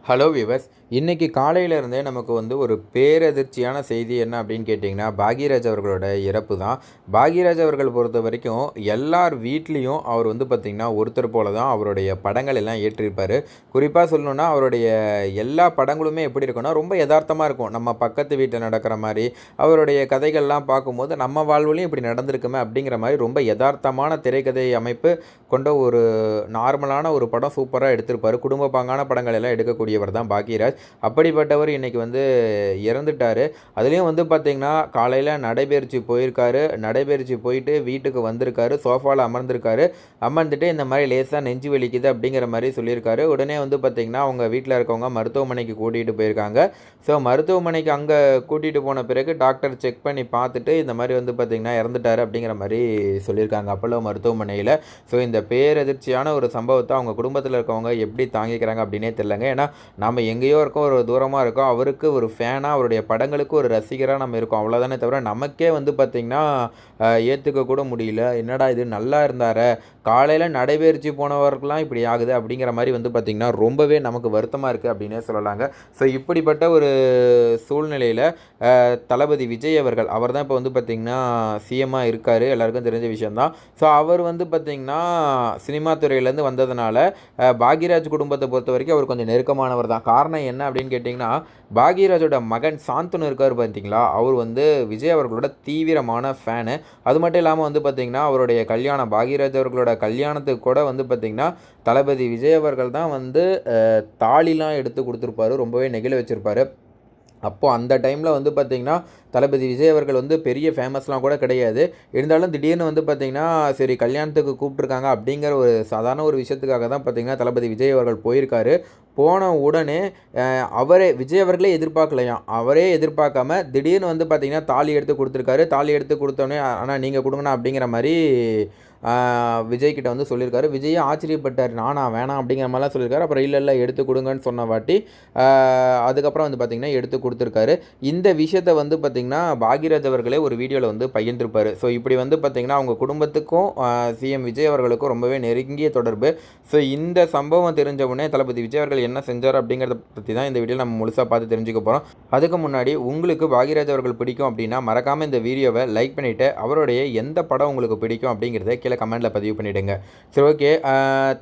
Hello viewers, இன்றைக்கி காலையிலேருந்தே நமக்கு ஒரு பேரதிர்ச்சியான செய்தி என்ன அப்படின்னு கேட்டிங்கன்னா, பாக்யராஜ் அவர்களோட இறப்பு தான். பாக்யராஜ் அவர்கள் பொறுத்த வரைக்கும் எல்லார் வீட்லேயும் அவர் பார்த்திங்கன்னா ஒருத்தர் போல தான் அவருடைய படங்கள் எல்லாம் ஏற்றிருப்பார். குறிப்பாக சொல்லணுன்னா அவருடைய எல்லா படங்களுமே எப்படி இருக்குன்னா ரொம்ப யதார்த்தமாக இருக்கும். நம்ம பக்கத்து வீட்டில் நடக்கிற மாதிரி அவருடைய கதைகள்லாம் பார்க்கும்போது நம்ம வாழ்வுலையும் இப்படி நடந்திருக்குமே அப்படிங்கிற மாதிரி ரொம்ப யதார்த்தமான திரைக்கதை அமைப்பு கொண்ட ஒரு நார்மலான ஒரு படம் சூப்பராக எடுத்திருப்பார். குடும்ப பாங்கான படங்கள் எல்லாம் எடுக்கக்கூடியவர் தான் பாக்யராஜ். அப்படிப்பட்டவர் இன்றைக்கி இறந்துட்டார். அதுலேயும் பார்த்திங்கன்னா காலையில் நடைபயிற்சி போயிருக்காரு. நடைபயிற்சி போயிட்டு வீட்டுக்கு வந்திருக்காரு. சோஃபாவில் அமர்ந்திருக்காரு. அமர்ந்துட்டு இந்த மாதிரி லேசாக நெஞ்சு வலிக்குது அப்படிங்கிற மாதிரி சொல்லியிருக்காரு. உடனே பார்த்திங்கன்னா அவங்க வீட்டில் இருக்கவங்க மருத்துவமனைக்கு கூட்டிகிட்டு போயிருக்காங்க. ஸோ மருத்துவமனைக்கு அங்கே கூட்டிகிட்டு போன பிறகு டாக்டர் செக் பண்ணி பார்த்துட்டு இந்த மாதிரி பார்த்திங்கன்னா இறந்துட்டார் அப்படிங்கிற மாதிரி சொல்லியிருக்காங்க அப்போலோ மருத்துவமனையில். ஸோ இந்த பேரதிர்ச்சியான ஒரு சம்பவத்தை அவங்க குடும்பத்தில் இருக்கவங்க எப்படி தாங்கிக்கிறாங்க அப்படின்னே தெரியலங்க. ஏன்னா நம்ம எங்கேயோ இருக்கோம், ஒரு தூரமாக இருக்கோம், அவருக்கு ஒரு ஃபேனாக அவருடைய படங்களுக்கு ஒரு ரசிகராக நம்ம இருக்கோம், அவ்வளோதானே தவிர நமக்கே பார்த்திங்கன்னா ஏற்றுக்க கூட முடியல. என்னடா இது நல்லா இருந்தார, காலையில் நடைபயிற்சி போனவருக்கெல்லாம் இப்படி ஆகுது அப்படிங்கிற மாதிரி பார்த்திங்கன்னா ரொம்பவே நமக்கு வருத்தமாக இருக்குது அப்படின்னே சொல்லலாங்க. ஸோ இப்படிப்பட்ட ஒரு சூழ்நிலையில் தளபதி விஜய் அவர்கள் அவர் தான் இப்போ பார்த்திங்கன்னா சிஎம்மாக இருக்கார், எல்லாருக்கும் தெரிஞ்ச விஷயந்தான். ஸோ அவர் பார்த்திங்கன்னா சினிமா துறையிலேருந்து வந்ததுனால பாக்யராஜ் குடும்பத்தை பொறுத்த வரைக்கும் அவர் கொஞ்சம் நெருக்கமானவர் தான். காரணம் என்ன அப்படின்னு கேட்டிங்கன்னா, பாக்யராஜோட மகன் சாந்தனு இருக்கார் பார்த்தீங்களா, அவர் விஜய் அவர்களோட தீவிரமான ஃபேனு. அது மட்டும் இல்லாமல் பார்த்திங்கன்னா அவருடைய கல்யாணம், பாக்யராஜ் அவர்களோட கல்யாணத்துக்கு கூட பார்த்திங்கன்னா தளபதி விஜய் அவர்கள் தான் தாலிலாம் எடுத்து கொடுத்துருப்பாரு, ரொம்பவே நெகிழ வச்சுருப்பாரு. அப்போது அந்த டைமில் பார்த்திங்கன்னா தளபதி விஜய் அவர்கள் பெரிய ஃபேமஸ்லாம் கூட கிடையாது. இருந்தாலும் திடீர்னு பார்த்திங்கன்னா சரி கல்யாணத்துக்கு கூப்பிட்ருக்காங்க அப்படிங்கிற ஒரு சாதாரண ஒரு விஷயத்துக்காக தான் பார்த்திங்கன்னா தளபதி விஜய் அவர்கள் போயிருக்காரு. போன உடனே அவரே விஜய் அவர்களே எதிர்பார்க்கலையாம். அவரே எதிர்பார்க்காம திடீர்னு பார்த்திங்கன்னா தாலி எடுத்து கொடுத்துருக்காரு. தாலி எடுத்து கொடுத்தோடனே ஆனால் நீங்கள் கொடுங்கண்ணா அப்படிங்கிற மாதிரி விஜய்கிட்ட சொல்லியிருக்காரு. விஜயே ஆச்சரியப்பட்டார். நானா வேணாம் அப்படிங்கிற மாதிரிலாம் சொல்லியிருக்காரு. அப்புறம் இல்லை எடுத்து கொடுங்கன்னு சொன்ன வாட்டி அதுக்கப்புறம் பார்த்திங்கன்னா எடுத்து கொடுத்துருக்காரு. இந்த விஷயத்தை பார்த்திங்கன்னா பாக்யராஜ் அவர்களே ஒரு வீடியோவில் பகிர்ந்திருப்பார். ஸோ இப்படி பார்த்திங்கன்னா அவங்க குடும்பத்துக்கும் சிஎம் விஜய் அவர்களுக்கும் ரொம்பவே நெருங்கிய தொடர்பு. ஸோ இந்த சம்பவம் தெரிஞ்ச உடனே தளபதி விஜய் அவர்கள் என்ன செஞ்சார் அப்படிங்கிறத பற்றி தான் இந்த வீடியோ நம்ம முழுசாக பார்த்து தெரிஞ்சுக்க போகிறோம். அதுக்கு முன்னாடி உங்களுக்கு பாக்யராஜ் அவர்கள் பிடிக்கும் அப்படின்னா மறக்காமல் இந்த வீடியோவை லைக் பண்ணிவிட்டு அவருடைய எந்த படம் உங்களுக்கு பிடிக்கும் அப்படிங்கிறத கீழே கமெண்ட்டில் பதிவு பண்ணிவிடுங்க. சரி, ஓகே.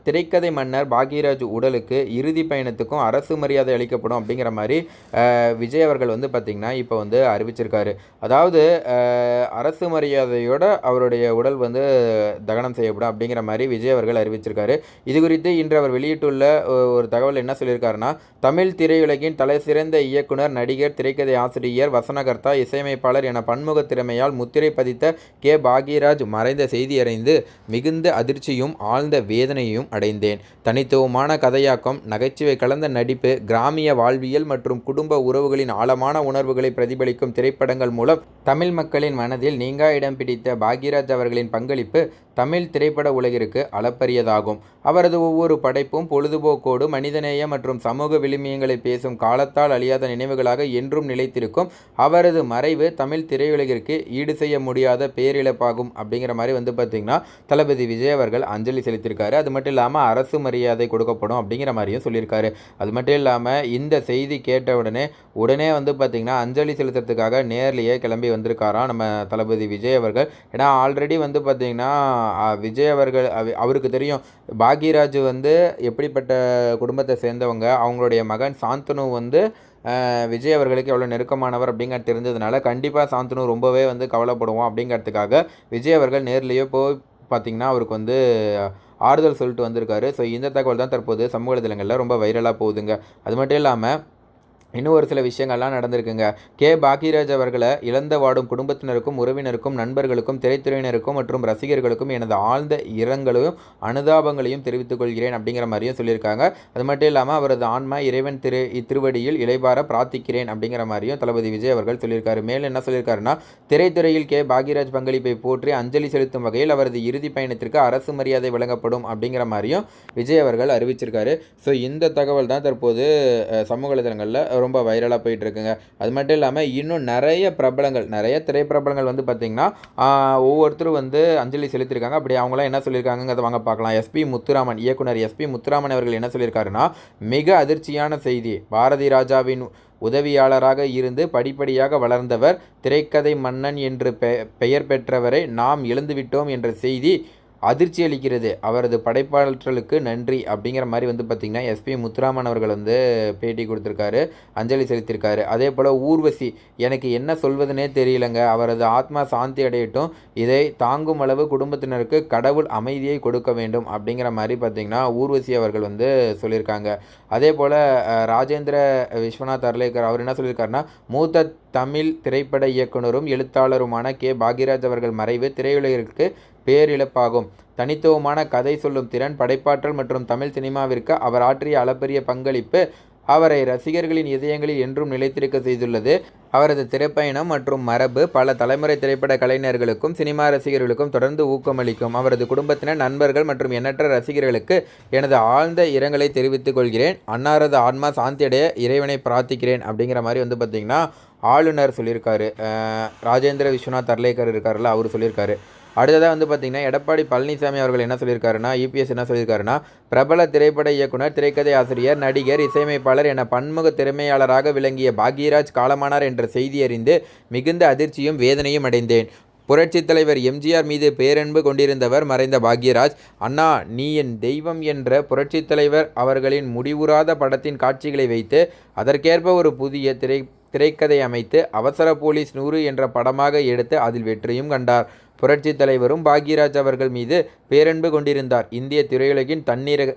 திரைக்கதை மன்னர் பாக்யராஜ் உடலுக்கு இறுதி பயணத்துக்கும் அரசு மரியாதை அளிக்கப்படும் அப்படிங்கிற மாதிரி விஜய் அவர்கள் பார்த்திங்கன்னா இப்போ அறிவிச்சிருக்காரு. அதாவது அரசு மரியாதையோட அவருடைய உடல் தகனம் செய்யப்படும் அப்படிங்கிற மாதிரி விஜய் அவர்கள் அறிவிச்சிருக்காரு. இது குறித்து இன்று அவர் வெளியிட்டுள்ள ஒரு தகவல் என்ன சொல்லியிருக்காருன்னா, தமிழ் திரையுலகின் தலை சிறந்த இயக்குனர், நடிகர், திரைக்கதை ஆசிரியர், வசனகர்த்தா, இசையமைப்பாளர் என பன்முக திறமையால் முத்திரை பதித்த கே பாக்யராஜ் மறைந்த செய்தி அறிந்து மிகுந்த அதிர்ச்சியும் ஆழ்ந்த வேதனையையும் அடைந்தேன். தனித்துவமான கதையாக்கம், நகைச்சுவை கலந்த நடிப்பு, கிராமிய வாழ்வியல் மற்றும் குடும்ப உறவுகளின் ஆழமான உணர்வுகளை பிரதிபலிக்கும் திரைப்படங்கள் மூலம் தமிழ் மக்களின் மனதில் நீங்கா இடம் பிடித்த பாக்யராஜ் அவர்களின் பங்களிப்பு தமிழ் திரைப்பட உலகிற்கு அளப்பரியதாகும். அவரது ஒவ்வொரு படைப்பும் பொழுதுபோக்கோடு மனிதநேய மற்றும் சமூக விழுமியங்களை பேசும் காலத்தால் அழியாத நினைவுகளாக என்றும் நிலைத்திருக்கும். அவரது மறைவு தமிழ் திரையுலகிற்கு ஈடு செய்ய முடியாத பேரிழப்பாகும் அப்படிங்கிற மாதிரி பார்த்திங்கன்னா தளபதி விஜய் அவர்கள் அஞ்சலி செலுத்தியிருக்காரு. அது மட்டும் இல்லாமல் அரசு மரியாதை கொடுக்கப்படும் அப்படிங்கிற மாதிரியும் சொல்லியிருக்காரு. அது மட்டும் இல்லாமல் இந்த செய்தி கேட்ட உடனே பார்த்திங்கன்னா அஞ்சலி செலுத்துறதுக்காக நேர்லேயே கிளம்பி வந்திருக்காராம் நம்ம தளபதி விஜய் அவர்கள். ஏன்னா ஆல்ரெடி பார்த்திங்கன்னா விஜய் அவர்கள் அவருக்கு தெரியும் பாக்யராஜ் எப்படிப்பட்ட குடும்பத்தை சேர்ந்தவங்க. அவங்களுடைய மகன் சாந்தனு விஜய் அவர்களுக்கு எவ்வளோ நெருக்கமானவர் அப்படிங்கிறது தெரிஞ்சதுனால கண்டிப்பாக சாந்தனு ரொம்பவே கவலைப்படுவோம் அப்படிங்கிறதுக்காக விஜய் அவர்கள் நேர்லேயே போய் பார்த்திங்கன்னா அவருக்கு ஆறுதல் சொல்லிட்டு வந்திருக்காரு. ஸோ இந்த தகவல் தான் தற்போது சமூக வலைதளங்களில் ரொம்ப வைரலாக போகுதுங்க. அது மட்டும் இல்லாமல் இன்னும் ஒரு சில விஷயங்கள்லாம் நடந்திருக்குங்க. கே பாக்யராஜ் அவர்களை இழந்த வாடும் குடும்பத்தினருக்கும், உறவினருக்கும், நண்பர்களுக்கும், திரைத்துறையினருக்கும் மற்றும் ரசிகர்களுக்கும் எனது ஆழ்ந்த இரங்கலையும் அனுதாபங்களையும் தெரிவித்துக் கொள்கிறேன் அப்படிங்கிற மாதிரியும் சொல்லியிருக்காங்க. அது மட்டும் இல்லாமல் அவரது ஆன்மா இறைவன் திருவடியில் இளைபார பிரார்த்திக்கிறேன் அப்படிங்கிற மாதிரியும் தளபதி விஜய் அவர்கள் சொல்லியிருக்காரு. மேலும் என்ன சொல்லியிருக்காருன்னா, திரைத்துறையில் கே பாக்யராஜ் பங்களிப்பை போற்றி அஞ்சலி செலுத்தும் வகையில் அவரது இறுதி பயணத்திற்கு அரசு மரியாதை வழங்கப்படும் அப்படிங்கிற மாதிரியும் விஜய் அவர்கள் அறிவிச்சிருக்காரு. ஸோ இந்த தகவல் தான் தற்போது சமூக வலைதளங்களில் ரொம்ப வைரலாக போயிட்டு இருக்குங்க. அது மட்டும் இல்லாமல் இன்னும் நிறைய பிரபலங்கள், நிறைய திரைப்பிரபலங்கள் வந்து பார்த்திங்கன்னா ஒவ்வொருத்தரும் வந்து அஞ்சலி செலுத்தியிருக்காங்க. அப்படி அவங்களாம் என்ன சொல்லியிருக்காங்கிறத வாங்க பார்க்கலாம். எஸ்பி முத்துராமன், இயக்குனர் எஸ்பி முத்துராமன் அவர்கள் என்ன சொல்லியிருக்காருன்னா, மிக அதிர்ச்சியான செய்தி. பாரதி ராஜாவின் உதவியாளராக இருந்து படிப்படியாக வளர்ந்தவர், திரைக்கதை மன்னன் என்று பெயர் பெற்றவரை நாம் இழந்துவிட்டோம் என்ற செய்தி அதிர்ச்சி அளிக்கிறது. அவரது படைப்பாற்றலுக்கு நன்றி அப்படிங்கிற மாதிரி வந்து பார்த்திங்கன்னா எஸ்பி முத்துராமன் அவர்கள் வந்து பேட்டி கொடுத்துருக்காரு, அஞ்சலி செலுத்தியிருக்காரு. அதே போல் ஊர்வசி, எனக்கு என்ன சொல்வதுனே தெரியலங்க, அவரது ஆத்மா சாந்தி அடையட்டும், இதை தாங்கும் அளவு குடும்பத்தினருக்கு கடவுள் அமைதியை கொடுக்க வேண்டும் அப்படிங்கிற மாதிரி பார்த்திங்கன்னா ஊர்வசி அவர்கள் வந்து சொல்லியிருக்காங்க. அதே போல் ராஜேந்திர விஸ்வநாத் அர்லேக்கர் அவர் என்ன சொல்லியிருக்காருன்னா, மூத்த தமிழ் திரைப்பட இயக்குனரும் எழுத்தாளருமான கே பாக்யராஜ் அவர்கள் மறைவு திரையுலகிற்கு பேரிழப்பாகும். தனித்துவமான கதை சொல்லும் திறன், படைப்பாற்றல் மற்றும் தமிழ் சினிமாவிற்கு அவர் ஆற்றிய அளப்பரிய பங்களிப்பு அவரை ரசிகர்களின் இதயங்களில் என்றும் நிலைத்திருக்க செய்துள்ளது. அவரது திரைப்பயணம் மற்றும் மரபு பல தலைமுறை திரைப்பட கலைஞர்களுக்கும் சினிமா ரசிகர்களுக்கும் தொடர்ந்து ஊக்கமளிக்கும். அவரது குடும்பத்தினர், நண்பர்கள் மற்றும் எண்ணற்ற ரசிகர்களுக்கு எனது ஆழ்ந்த இரங்கலை தெரிவித்துக் கொள்கிறேன். அன்னாரது ஆன்மா சாந்தியடைய இறைவனை பிரார்த்திக்கிறேன் அப்படிங்கிற மாதிரி வந்து பார்த்திங்கன்னா ஆளுநர் சொல்லியிருக்காரு. ராஜேந்திர விஸ்வநாத் அர்லேக்கர் இருக்கார்ல, அவர் சொல்லியிருக்காரு. அடுத்ததாக வந்து பார்த்திங்கன்னா எடப்பாடி பழனிசாமி அவர்கள் என்ன சொல்லியிருக்காருன்னா, இபிஎஸ் என்ன சொல்லியிருக்காருன்னா, பிரபல திரைப்பட இயக்குனர், திரைக்கதை ஆசிரியர், நடிகர், இசையமைப்பாளர் என பன்முக திறமையாளராக விளங்கிய பாக்யராஜ் காலமானார் என்ற செய்தி அறிந்து மிகுந்த அதிர்ச்சியும் வேதனையும் அடைந்தேன். புரட்சித் தலைவர் எம்ஜிஆர் மீது பேரன்பு கொண்டிருந்தவர் மறைந்த பாக்யராஜ். அண்ணா நீ என் தெய்வம் என்ற புரட்சித் தலைவர் அவர்களின் முடிவுறாத படத்தின் காட்சிகளை வைத்து அதற்கேற்ப ஒரு புதிய திரைக்கதை அமைத்து அவசர போலீஸ் 100 என்ற படமாக எடுத்து அதில் வெற்றியும் கண்டார். புரட்சித் தலைவரும் பாக்யராஜ் அவர்கள் மீது பேரன்பு கொண்டிருந்தார். இந்திய திரையுலகின்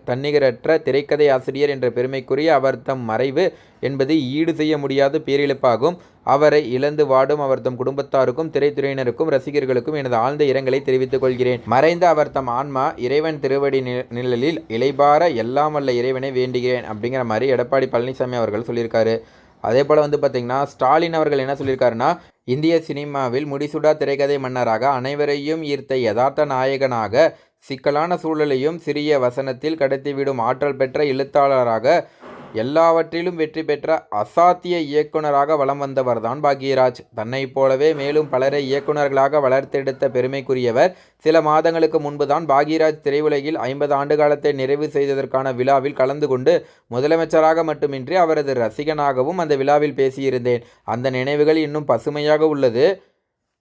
தன்னிகரற்ற திரைக்கதை ஆசிரியர் என்ற பெருமைக்குரிய அவர் தம் மறைவு என்பது ஈடு செய்ய முடியாத பேரிழப்பாகும். அவரை இழந்து வாடும் அவர் தம் குடும்பத்தாருக்கும் திரைத்துறையினருக்கும் ரசிகர்களுக்கும் எனது ஆழ்ந்த இரங்கலை தெரிவித்துக் கொள்கிறேன். மறைந்த அவர் தம் ஆன்மா இறைவன் திருவடி நிழலில் இளைபார எல்லாம் வல்ல இறைவனை வேண்டுகிறேன் அப்படிங்கிற மாதிரி எடப்பாடி பழனிசாமி அவர்கள் சொல்லியிருக்காரு. அதே போல் வந்து பார்த்திங்கன்னா ஸ்டாலின் அவர்கள் என்ன சொல்லியிருக்காருன்னா, இந்திய சினிமாவில் முடிசூடா திரைக்கதை மன்னராக, அனைவரையும் ஈர்த்த யதார்த்த நாயகனாக, சிக்கலான சூழலையும் சிறிய வசனத்தில் கடத்திவிடும் ஆற்றல் பெற்ற எழுத்தாளராக, எல்லாவற்றிலும் வெற்றி பெற்ற அசாத்திய இயக்குனராக வலம் வந்தவர்தான் பாக்யராஜ். தன்னைப் போலவே மேலும் பலரை இயக்குனர்களாக வளர்த்தெடுத்த பெருமைக்குரியவர். சில மாதங்களுக்கு முன்புதான் பாக்யராஜ் திரையுலகில் 50 ஆண்டு காலத்தை நிறைவு செய்ததற்கான விழாவில் கலந்து கொண்டு முதலமைச்சராக மட்டுமின்றி அவரது ரசிகனாகவும் அந்த விழாவில் பேசியிருந்தேன். அந்த நினைவுகள் இன்னும் பசுமையாக உள்ளது.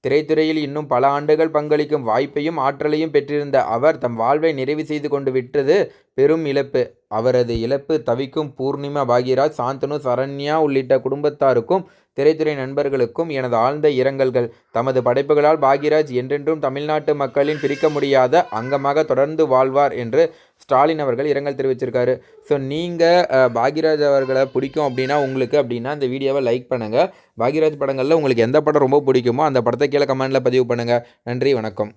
திரைத்துறையில் இன்னும் பல ஆண்டுகள் பங்களிக்கும் வாய்ப்பையும் ஆற்றலையும் பெற்றிருந்த அவர் தம் வாழ்வை நிறைவு செய்து கொண்டு விட்டது பெரும் இழப்பு. அவரது இழப்பு தவிக்கும் பூர்ணிமா பாக்யராஜ், சாந்தனு, சரண்யா உள்ளிட்ட குடும்பத்தாருக்கும் திரைத்துறை நண்பர்களுக்கும் எனது ஆழ்ந்த இரங்கல்கள். தமது படைப்புகளால் பாக்யராஜ் என்றென்றும் தமிழ்நாட்டு மக்களின் பிரிக்க முடியாத அங்கமாக தொடர்ந்து வாழ்வார் என்று ஸ்டாலின் அவர்கள் இரங்கல் தெரிவிச்சிருக்காரு. ஸோ நீங்கள் பாக்யராஜ் அவர்களை பிடிக்கும் அப்படின்னா இந்த வீடியோவை லைக் பண்ணுங்கள். பாக்யராஜ் படங்களில் உங்களுக்கு எந்த படம் ரொம்ப பிடிக்குமோ அந்த படத்தை கீழே கமெண்டில் பதிவு பண்ணுங்கள். நன்றி, வணக்கம்.